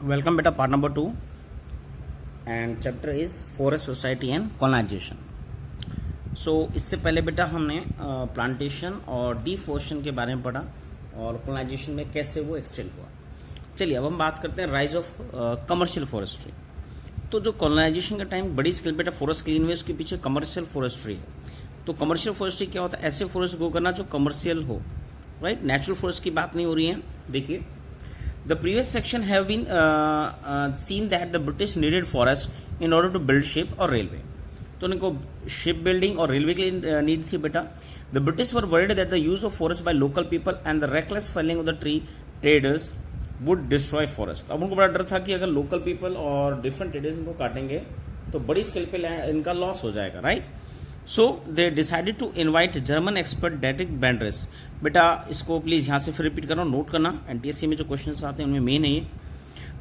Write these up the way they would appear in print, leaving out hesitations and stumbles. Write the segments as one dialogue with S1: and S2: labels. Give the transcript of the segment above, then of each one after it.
S1: Welcome बेटा part number 2 and chapter is forest society and colonisation. So इससे पहले बेटा हमने प्लांटेशन और डिफॉरेस्टेशन के बारे में पढ़ा और कॉलोनाइजेशन में कैसे वो एक्सटेंड हुआ। चलिए अब हम बात करते हैं राइज ऑफ कमर्शियल फॉरेस्ट्री। तो जो कॉलोनाइजेशन का टाइम बड़ी स्केल बेटा फॉरेस्ट क्लीन हुए उसके पीछे कमर्शियल फॉरेस्ट्री है। तो कमर्शियल फॉरेस्ट्री क्या होता है? ऐसे फॉरेस्ट को करना जो कमर्शियल हो, राइट। नेचुरल फॉरेस्ट की बात नहीं हो रही है। देखिए the previous section have been seen that the British needed forest in order to build ship or railway. तो उनको शिप बिल्डिंग और रेलवे के लिए नीड थी बेटा। The British were worried that the use of forest by local people and the reckless felling of the tree traders would destroy forest. अब उनको बड़ा डर था कि अगर लोकल पीपल और डिफरेंट ट्रेडर्स इनको काटेंगे तो बड़ी स्केल पे इनका लॉस हो जाएगा, right. So they decided to invite German expert Dietrich Brandis. बेटा इसको प्लीज यहाँ से फिर रिपीट करना, नोट करना, एनटीएससी में जो क्वेश्चंस आते हैं उनमें मेन है ये।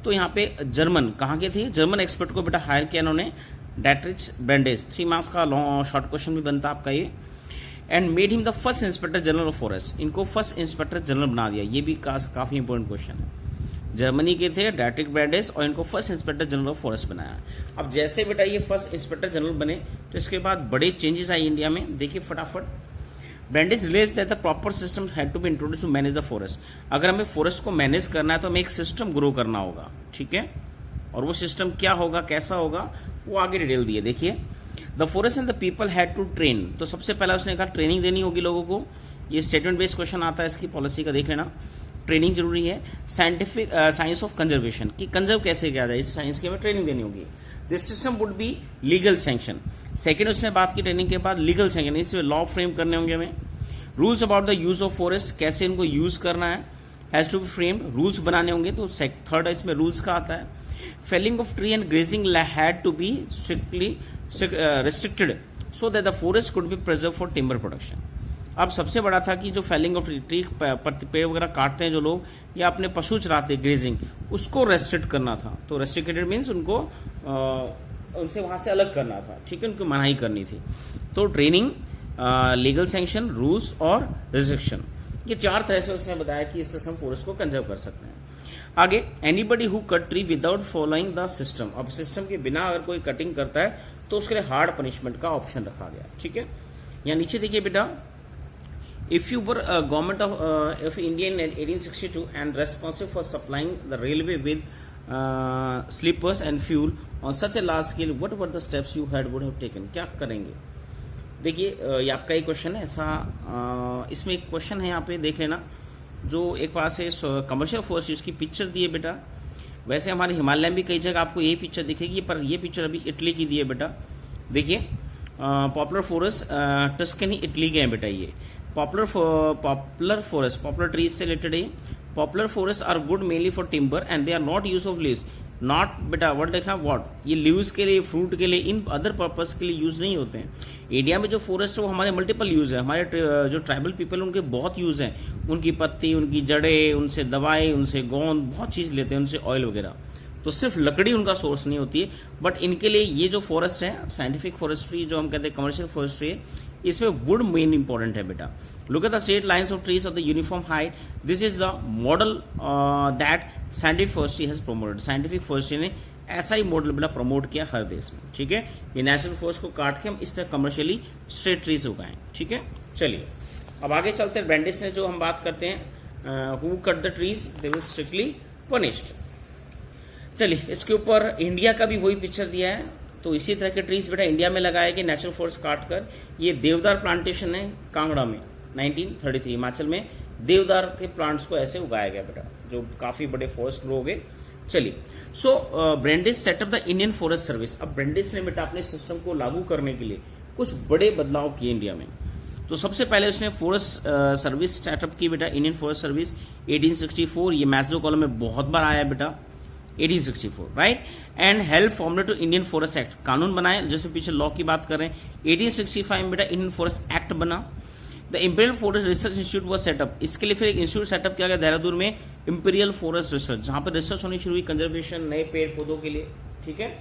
S1: तो यहाँ पे जर्मन कहाँ के थे? जर्मन एक्सपर्ट को बेटा हायर किया इन्होंने, डेट्रिच बेंडेस। 3 मार्क्स का लॉन्ग शॉर्ट क्वेश्चन भी बनता आपका ये। And made him the first inspector general of forest. इनको फर्स्ट इंस्पेक्टर जनरल बना दिया। ये भी काफी इंपॉर्टेंट क्वेश्चन है। जर्मनी के थे डेट्रिक बेंडेस और इनको first inspector general of forest बनाया। अब जैसे बेटा ये फर्स्ट इंस्पेक्टर जनरल बने तो इसके बाद बड़े चेंजेस आए इंडिया में। देखिए फटाफट। Brandis realized that the proper system had to be introduce to manage the forest. अगर हमें फॉरेस्ट को मैनेज करना है तो हमें एक सिस्टम ग्रो करना होगा, ठीक है। और वो सिस्टम क्या होगा, कैसा होगा, वो आगे डिटेल दिए। देखिए the forest and the people had to train. तो सबसे पहला उसने कहा ट्रेनिंग देनी होगी लोगों को। ये स्टेटमेंट बेस्ड क्वेश्चन आता है, इसकी पॉलिसी का देख लेना। ट्रेनिंग जरूरी है। साइंटिफिक साइंस ऑफ कंजर्वेशन की कंजर्व कैसे किया जाए, इस साइंस की हमें ट्रेनिंग देनी होगी। This system would be legal sanction. Second उसने बात की ट्रेनिंग के बाद लीगल सैंक्शन, इसमें लॉ फ्रेम करने होंगे हमें। Rules about the use of forest, कैसे इनको यूज करना है, has to be framed, rules बनाने होंगे। तो थर्ड इसमें रूल्स का आता है। Felling of tree and grazing had to be strictly restricted so that the forest could be preserve for timber production. अब सबसे बड़ा था कि जो फेलिंग ऑफ ट्री पेड़ वगैरह काटते हैं जो लोग या अपने पशु चराते ग्रेजिंग, उसको रेस्ट्रिक्ट करना था। तो रेस्ट्रिक्टेड मीन्स उनको उनसे वहां से अलग करना था, ठीक है, उनको मनाही करनी थी। तो ट्रेनिंग, लीगल सैंक्शन, रूल्स और रिस्ट्रिक्शन, ये 4 तरह से उसने बताया कि इस तरह से हम फॉरेस्ट को कंजर्व कर सकते हैं। आगे anybody who cut tree without following the system. अब सिस्टम के बिना अगर कोई कटिंग करता है तो उसके लिए हार्ड पनिशमेंट का ऑप्शन रखा गया, ठीक है। यहाँ नीचे देखिए बेटा, if you were a government of India in 1862 and responsible for supplying the railway with sleepers and fuel on such a large scale, what were the steps you would have taken? क्या करेंगे? देखिए ये आपका ही question है ऐसा। इसमें एक question है यहाँ पे देख लेना, जो एक पास है कमर्शियल फॉरेस्ट, उसकी पिक्चर दी है बेटा। वैसे हमारे हिमालय में भी कई जगह आपको यही पिक्चर दिखेगी, पर ये पिक्चर अभी इटली की दी है बेटा। देखिए पॉपुलर फॉरेस्ट टस्कनी इटली के हैं बेटा। ये पॉपुलर फॉरेस्ट, पॉपुलर ट्रीज से रिलेटेड है। Popular forest are good mainly for timber and they are not use of leaves. Not बेटा वर्ड देखना, वॉट, ये लीव्स के लिए, फ्रूट के लिए, इन अदर पर्पस के लिए यूज नहीं होते हैं। इंडिया में जो फॉरेस्ट है वो हमारे मल्टीपल यूज है। हमारे जो ट्राइबल पीपल उनके बहुत यूज हैं, उनकी पत्ती, उनकी जड़ें, उनसे दवाई, उनसे गोंद, बहुत चीज लेते हैं, उनसे ऑयल वगैरह। तो सिर्फ लकड़ी उनका सोर्स नहीं होती है, बट इनके लिए ये जो फॉरेस्ट है, साइंटिफिक फॉरेस्ट्री जो हम कहते हैं कमर्शियल फॉरेस्ट्री है, इसमें वुड मेन इंपॉर्टेंट है बेटा। Look at the straight lines of trees of the uniform height, this is the model that scientific forestry has promoted. Scientific forestry ने ऐसा ही मॉडल बेटा प्रमोट किया हर देश में, ठीक है। ये नेचुरल फॉरेस्ट को काट के हम इस तरह कमर्शियली स्ट्रेट ट्रीज उगाएं, ठीक है। चलिए अब आगे चलते हैं। ब्रेंडिस ने जो हम बात करते हैं, who cut the trees they were strictly punished. चलिए इसके ऊपर इंडिया का भी वही पिक्चर दिया है। तो इसी तरह के ट्रीज बेटा इंडिया में लगाए गए नेचुरल फॉरेस्ट काट कर। ये देवदार प्लांटेशन है कांगड़ा में 1933 हिमाचल में। देवदार के प्लांट्स को ऐसे उगाया गया बेटा, जो काफी बड़े फॉरेस्ट ग्रो हो गए। चलिए so Brandis set up the Indian Forest Service. अब ब्रेंडिस ने बेटा अपने सिस्टम को लागू करने के लिए कुछ बड़े बदलाव किए इंडिया में। तो सबसे पहले उसने फॉरेस्ट सर्विस स्टार्टअप की बेटा, इंडियन फॉरेस्ट सर्विस 1864। ये मैथ्स कॉलम में बहुत बार आया बेटा, 1864, right. And help formulate to Indian forest act, कानून बनाए। जैसे पीछे लॉ की बात करें, 1865 में बेटा इंडियन फॉरेस्ट एक्ट बना। The imperial forest research institute was setup. इसके लिए फिर एक इंस्टीट्यूट सेटअप किया गया देहरादून में, इंपीरियल फॉरेस्ट रिसर्च, जहां पर रिसर्च होनी शुरू हुई कंजर्वेशन, नए पेड़ पौधों के लिए, ठीक है।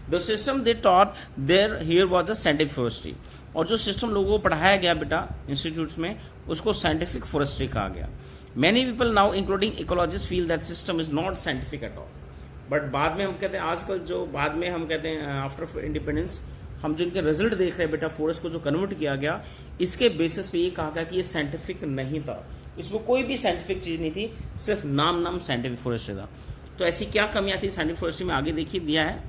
S1: The system they taught there here was a scientific forestry. और जो सिस्टम लोगों को पढ़ाया गया बेटा इंस्टीट्यूट्स में, उसको साइंटिफिक फॉरेस्ट्री कहा गया। Many people now including ecologist feel that system is not scientific at all. But बाद में हम कहते हैं आजकल जो बाद में हम कहते हैं आफ्टर इंडिपेंडेंस हम जो इनके रिजल्ट देख रहे हैं बेटा फॉरेस्ट को जो कन्वर्ट किया गया, इसके बेसिस पे ये कहा गया कि ये साइंटिफिक नहीं था, इसमें कोई भी साइंटिफिक चीज नहीं थी, सिर्फ नाम साइंटिफिक फॉरेस्ट्री था। तो ऐसी क्या कमियां थी साइंटिफिक फॉरेस्ट्री में, आगे देखिए दिया है।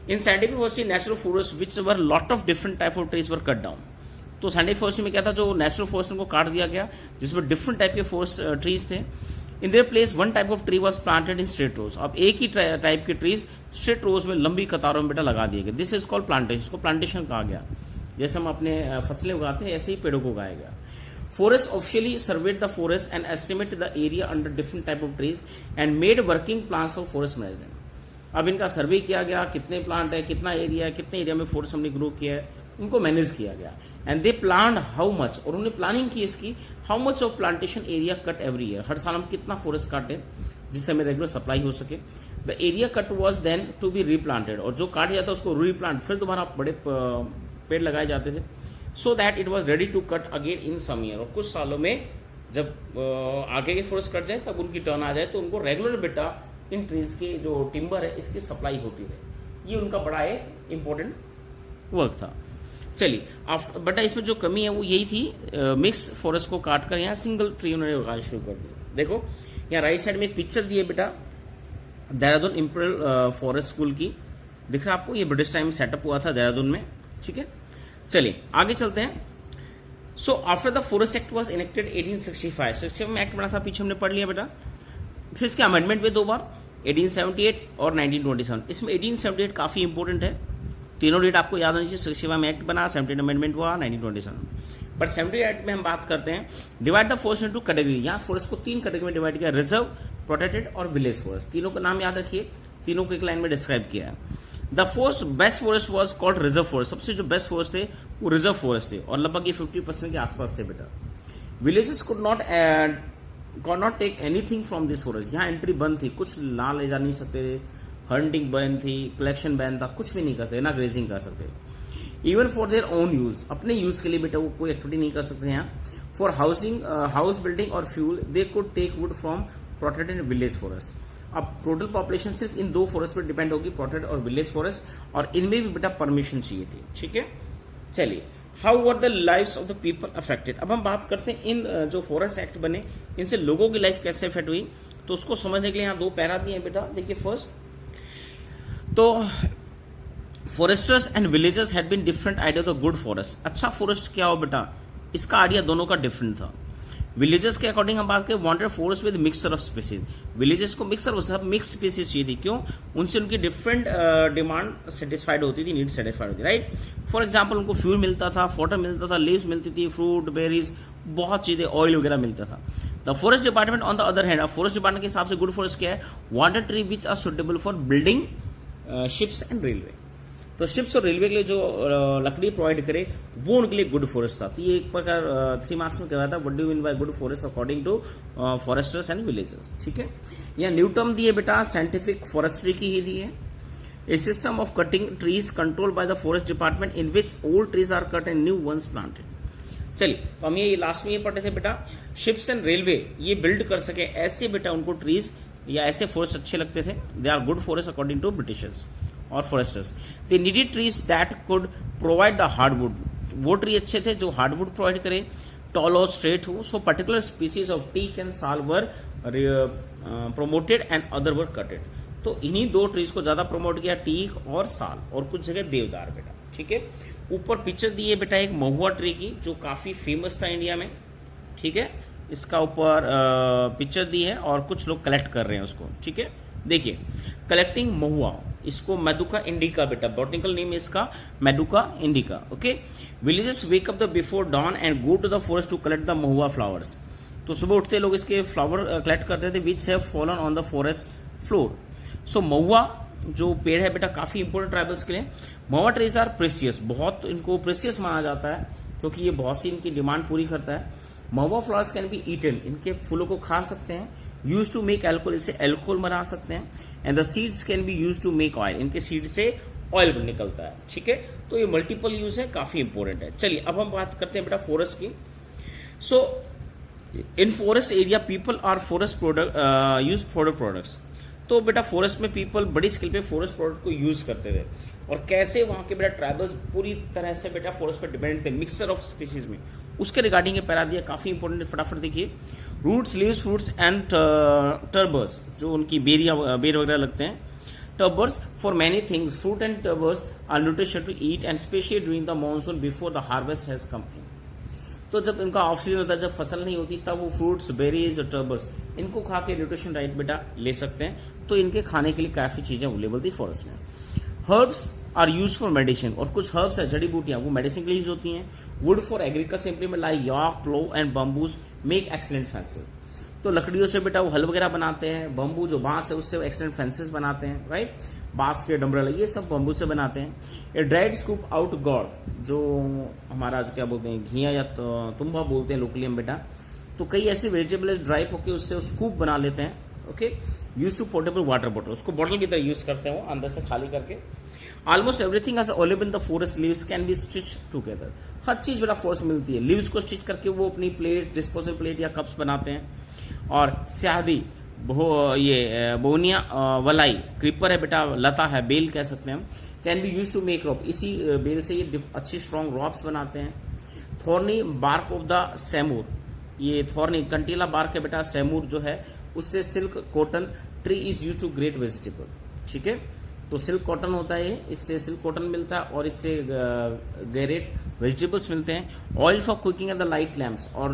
S1: In scientific forestry natural forest which were lot of different type of trees were cut down. तो साइंटिफिक फॉरेस्ट्री में क्या था, जो नेचुरल फॉरेस्ट को काट दिया गया जिसमें डिफरेंट टाइप के फॉरेस्ट ट्रीज थे। In their place one type of tree was planted in straight rows. अब एक ही टाइप के ट्रीज स्ट्रेट रोज में लंबी कतारों में बेटा लगा दिए गए। दिस इज कॉल्ड प्लांटेशन, इसको प्लांटेशन कहा गया। जैसे हम अपने फसलें उगाते हैं ऐसे ही पेड़ों को उगाया गया। Forest officially surveyed the forest and estimated the area under different type of trees and made working plans for forest management. अब इनका सर्वे किया गया, कितने प्लांट है, कितना एरिया है, कितने एरिया में फॉरेस्ट हमने ग्रो किया है, उनको मैनेज किया गया। And they plan how much, और उन्होंने प्लानिंग की इसकी, how much of plantation area cut every year, हर साल हम कितना फॉरेस्ट काटे जिससे हमें रेगुलर सप्लाई हो सके। The area cut was then to be replanted, और जो काट जाता उसको रीप्लांट, फिर दोबारा बड़े पेड़ लगाए जाते थे। So that it was ready to cut again in some year, और कुछ सालों में जब आगे के फॉरेस्ट कट जाए तब उनकी टर्न आ जाए तो उनको रेगुलर बेटा इन ट्रीज के जो टिम्बर है इसकी सप्लाई होती रहे। ये उनका बड़ा एक इंपॉर्टेंट वर्क था। चलिए आफ्टर बेटा इसमें जो कमी है वो यही थी, मिक्स फॉरेस्ट को काट कर यहाँ सिंगल ट्री उन्होंने उगाना शुरू कर दिया। देखो यहाँ राइट साइड में एक पिक्चर दी है बेटा देहरादून इंपीरियल फॉरेस्ट स्कूल की, दिख रहा है आपको, ये ब्रिटिश टाइम में सेटअप हुआ था देहरादून में। ठीक है, चलिए आगे चलते हैं। So after the forest act was enacted 1865 में एक्ट बना था, पीछे हमने पढ़ लिया बेटा। फिर इसके अमेंडमेंट हुए दो बार, 1878 और 1927। इसमें 1878 काफी इंपॉर्टेंट है, तीनों डेट आपको याद होनी चाहिए। 65 में एक्ट बना, 78 अमेंडमेंट हुआ, 1927। बट 78 में हम बात करते हैं divide the forest into category. यहाँ फॉरेस्ट को तीन कैटेगरी में डिवाइड किया, रिजर्व, प्रोटेक्टेड और विलेज फॉरेस्ट। तीनों का नाम याद रखिए, तीनों को एक लाइन में डिस्क्राइब किया है। The best forest was called reserve forest, सबसे जो बेस्ट फॉरेस्ट थे वो रिजर्व फॉरेस्ट थे, और लगभग ये 50% के आसपास थे बेटा। Villages could not take anything from this forest, यहाँ एंट्री बंद थी, कुछ ला ले जा नहीं सकते थे, हंटिंग बैन थी, कलेक्शन बैन था, कुछ भी नहीं कर सकते, ना ग्रेजिंग कर सकते। Even for their own use, अपने यूज के लिए बेटा वो कोई एक्टिविटी नहीं कर सकते यहाँ। फॉर हाउसिंग, हाउस बिल्डिंग और fuel they could take wood from protected village forest. अब टोटल पॉपुलेशन सिर्फ इन दो फॉरेस्ट पर डिपेंड होगी, प्रोटेक्टेड और विलेज फॉरेस्ट, और इनमें भी बेटा परमिशन चाहिए थी। ठीक है, चलिए how were the lives of the people affected. अब हम बात करते हैं इन जो फॉरेस्ट एक्ट बने इनसे लोगों की लाइफ कैसे अफेक्ट हुई, तो उसको समझने के लिए यहाँ दो पैरा दिए हैं बेटा। देखिए फर्स्ट तो foresters and villagers had been different idea of the good forest. अच्छा फॉरेस्ट क्या हो बेटा, इसका आइडिया दोनों का डिफरेंट था। विलेजेस के अकॉर्डिंग हम बात करें wanted forest with mixture of species, villages को मिक्स स्पीसीज चाहिए थी। क्यों, उनसे उनकी डिफरेंट डिमांड सेटिस्फाइड होती थी, नीड सेटिस्फाइड होती, राइट। फॉर एग्जांपल उनको फ्यूल मिलता था, फॉटर मिलता था, लीव्स मिलती थी, फ्रूट, बेरीज, बहुत चीजें, ऑयल वगैरह मिलता था। The forest department on the other hand, forest department के हिसाब से गुड फॉरेस्ट क्या है, wanted tree which are suitable for building ships and railway. तो शिप्स और रेलवे के लिए जो लकड़ी प्रोवाइड करे वो उनके लिए गुड फॉरेस्ट था। तो ये एक प्रकार 3 मार्क्स में कहा था, what do you mean by good forest according to foresters and villagers. ठीक है, यहाँ न्यू टर्म दी है बेटा, साइंटिफिक फॉरेस्ट्री की ही दी है। A system of cutting trees control by the forest department in which old trees are cut and new ones planted. चलिए तो हम ये लास्ट में ये पढ़े थे बेटा, शिप्स एंड रेलवे ये बिल्ड कर सके ऐसे बेटा उनको ट्रीज या ऐसे फॉरेस्ट अच्छे लगते थे, they are good forest according to Britishers और foresters. They needed trees that could provide the hardwood, वो ट्री अच्छे थे जो हार्डवुड प्रोवाइड करे, टॉल और स्ट्रेट हो। So particular species of teak and sal were promoted and other were cutted. तो इन्हीं दो ट्रीज को ज्यादा प्रमोट किया, टीक और साल, और कुछ जगह देवदार बेटा। ठीक है, ऊपर पिक्चर दी है बेटा एक महुआ ट्री की जो काफी फेमस था इंडिया में। ठीक है, इसका ऊपर पिक्चर दी है और कुछ लोग कलेक्ट कर रहे हैं उसको। ठीक है, देखिए कलेक्टिंग महुआ, इसको मेडुका इंडिका बेटा, बॉटनिकल नेम इसका madhuca indica. Okay, villages wake up the before dawn and go to the forest to collect the mahua flowers. तो सुबह उठते लोग इसके फ्लावर कलेक्ट करते थे which have fallen on the forest floor. So महुआ जो पेड़ है बेटा काफी इंपोर्टेंट ट्राइबल्स के लिए। महुआ ट्रीज आर प्रेसियस, बहुत इनको प्रेसियस माना जाता है क्योंकि ये बहुत सी इनकी डिमांड पूरी करता है। Mahua flowers can be eaten, इनके फूलों को खा सकते हैं। यूज टू मेक एल्कोहल, इससे एल्कोहल बना सकते हैं। And the seeds can be use to make oil, इनके सीड से ऑयल निकलता है। ठीक है, तो ये मल्टीपल यूज है, काफी इंपॉर्टेंट है। चलिए अब हम बात करते हैं बेटा फॉरेस्ट की। So in forest area people are forest product use forest products. तो बेटा फॉरेस्ट में पीपल बड़ी स्केल पे फॉरेस्ट प्रोडक्ट को यूज करते थे, और कैसे वहां के बेटा ट्राइबल्स पूरी तरह से बेटा फॉरेस्ट पर डिपेंडेंट थे मिक्सचर ऑफ स्पीसीज में, उसके रिगार्डिंग ये पैरा दिया, काफी इंपॉर्टेंट, फटाफट देखिए। रूट्स, लीव्स, फ्रूट्स एंड टर्बर्स, जो उनकी बेर वगैरह लगते हैं, turbers for many things, fruit and turbers are nutritious to eat and especially during the monsoon before the harvest has come in। तो जब इनका ऑफ सीजन होता है, जब फसल नहीं होती, तब वो फ्रूट्स, बेरीज और टर्बर्स इनको खा के न्यूट्रिशन डाइट बेटा ले सकते हैं, तो इनके खाने के लिए काफी चीजें अवेलेबल थी फॉरेस्ट में। Herbs are use for medicine, और कुछ हर्ब्स है, जड़ी बूटियां, वो मेडिसिन के लिए यूज होती हैं। Wood for agriculture implement like yoke, plough and bamboos make excellent fences, तो लकड़ियों से बेटा वो हल वगैरह बनाते हैं। बम्बू जो बांस है उससे एक्सीलेंट फेंसेस बनाते हैं, राइट, बांस के डमरल ये सब बम्बू से बनाते हैं। A dried scoop out God, जो हमारा जो क्या बोलते हैं घिया या तुम्बा बोलते हैं लोकली हम बेटा, तो कई ऐसे वेजिटेबल ड्राई होकर उससे स्कूप बना लेते हैं। Okay, use to portable water bottle, उसको बॉटल की तरह यूज करते हैं वो अंदर से खाली करके। Almost everything as available in the forest, leaves can be stitch together, हर चीज बेटा फॉरेस्ट मिलती है। लीव्स को स्टिच करके वो अपनी प्लेट, डिस्पोजल प्लेट या कप्स बनाते हैं। और स्यादी, ये बोनिया वलाई, क्रीपर है बेटा, लता है, बेल कह सकते हैं हम, can be use to make rope, इसी बेल से ये अच्छी स्ट्रॉन्ग रॉप्स बनाते हैं। Thorny bark of the semur, ये थॉर्नी कंटीला बार्क है बेटा, सेमूर जो है उससे silk cotton tree is use to grate vegetable, ठीक है, तो सिल्क कॉटन होता है, इससे सिल्क कॉटन मिलता है और इससे ग्रेट वेजिटेबल्स मिलते हैं। Oil for cooking and the light lamps, और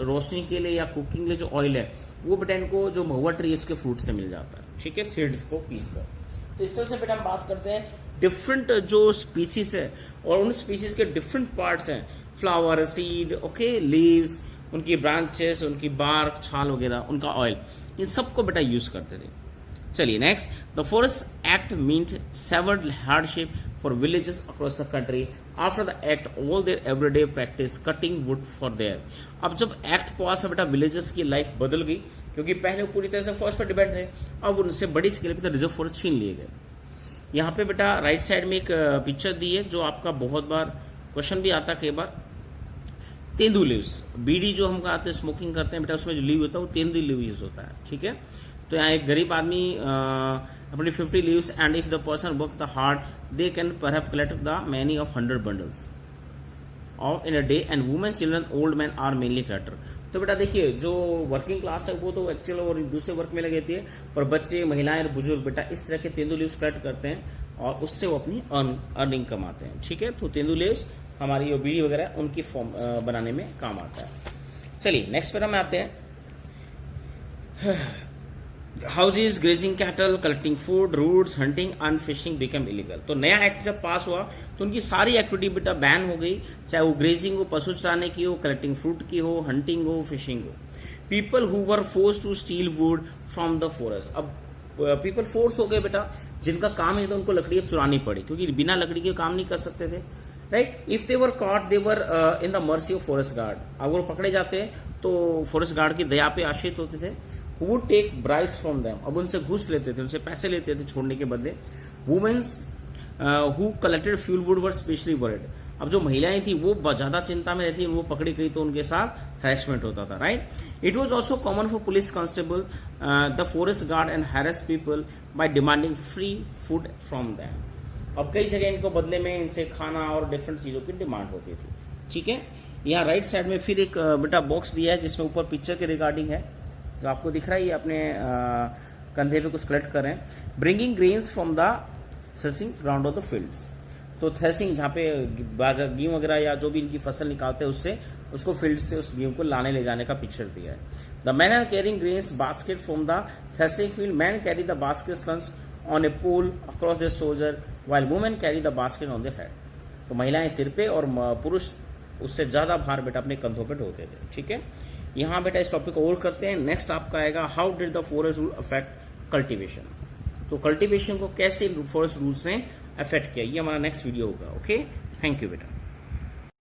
S1: रोशनी के लिए या कुकिंग के लिए जो ऑयल है वो बेटा इनको जो महुआ ट्री है उसके फ्रूट से मिल जाता है, ठीक है, सीड्स को पीस कर। तो इस तरह से बेटा हम बात करते हैं डिफरेंट जो स्पीसीज है और उन स्पीसीज के डिफरेंट पार्ट्स हैं, फ्लावर, सीड, ओके, लीव्स, उनकी ब्रांचेस, उनकी बार्क, छाल वगैरह, उनका ऑयल, इन सबको बेटा यूज करते थे। चलिए next, the forest act meant savoured hardship for villages across the country. After the act all there everyday practice cutting would for their. अब जब एक्ट पास है बेटा, विलेजेस की लाइफ बदल गई, क्योंकि पहले वो पूरी तरह से फॉरेस्ट पर डिपेंड थे, अब उनसे बड़ी स्केल पे रिजर्व फॉरेस्ट छीन लिए गए। यहाँ पे बेटा राइट साइड में एक पिक्चर दी है जो आपका बहुत बार क्वेश्चन भी आता है कई बार। तेंदू लीव्स, बीड़ी जो हम आते हैं स्मोकिंग करते हैं बेटा, उसमें जो लीव होता है वो तेंदू लीव यूज होता है, ठीक है। तो यहाँ एक गरीब आदमी अपनी 50 leaves and if the person work the hard they can perhaps collect the many of 100 bundles of in a day and women, children, old man are mainly collector. तो बेटा देखिए, जो वर्किंग क्लास है वो तो एक्चुअल और दूसरे work में लगी रहती है, पर बच्चे, महिलाएं और बुजुर्ग बेटा इस तरह के तेंदू लीव्स कलेक्ट करते हैं और उससे वो अपनी अर्निंग कमाते हैं, ठीक है। तो तेंदू लीव्स हमारी जो बीड़ी वगैरह उनकी फॉर्म बनाने में काम आता है। चलिए नेक्स्ट पैरा में आते हैं। Houses, grazing cattle, collecting food, roots, hunting and fishing become illegal. तो नया एक्ट जब पास हुआ तो उनकी सारी एक्टिविटी बेटा बैन हो गई, चाहे वो ग्रेजिंग हो, पशु चराने की हो, कलेक्टिंग फ्रूट की हो, हंटिंग हो, फिशिंग हो। People who were force to steal wood from the forest, अब पीपल फोर्स हो गए बेटा, जिनका काम है तो उनको लकड़ी चुरानी पड़ी, क्योंकि बिना लकड़ी के काम नहीं कर सकते थे, right. If they were caught they were in the mercy of forest guard, अगर वो पकड़े जाते तो फॉरेस्ट गार्ड की दया पे आश्रित होते थे। Who would take bribes from them, अब उनसे घूस लेते थे, उनसे पैसे लेते थे छोड़ने के बदले। Women's who collected fuel wood were specially worried, अब जो महिलाएं थी वो ज्यादा चिंता में रहती, वो पकड़ी गई तो उनके साथ हैरेसमेंट होता था, right. It was also common for police constable the forest guard and harass people by demanding free food from them. अब कई जगह इनको बदले में इनसे खाना और डिफरेंट चीजों की डिमांड होती थी, ठीक है। यहाँ राइट साइड में फिर एक बेटा बॉक्स दिया है जिसमें ऊपर पिक्चर के रिगार्डिंग है, जो आपको दिख रहा है, ये अपने कंधे पे कुछ कलेक्ट कर रहे हैं। Bringing grains from the threshing ground of the fields, तो थ्रेसिंग जहाँ पे गेहूं वगैरह या जो भी इनकी फसल निकालते हैं उससे उसको फील्ड से उस गेहूं को लाने ले जाने का पिक्चर दिया है। The man are carrying grains basket from the threshing field, man carry the basket lunch on a pole across the soldier while women carry the basket on the head. तो महिलाएं सिर पे और पुरुष उससे ज्यादा भार बेटा अपने कंधों पे ढोते थे, ठीक है। यहाँ बेटा इस टॉपिक को और करते हैं। नेक्स्ट आपका आएगा how did the forest rule affect cultivation, तो कल्टीवेशन को कैसे फॉरेस्ट रूल्स ने अफेक्ट किया, ये हमारा नेक्स्ट वीडियो होगा। ओके, थैंक यू बेटा।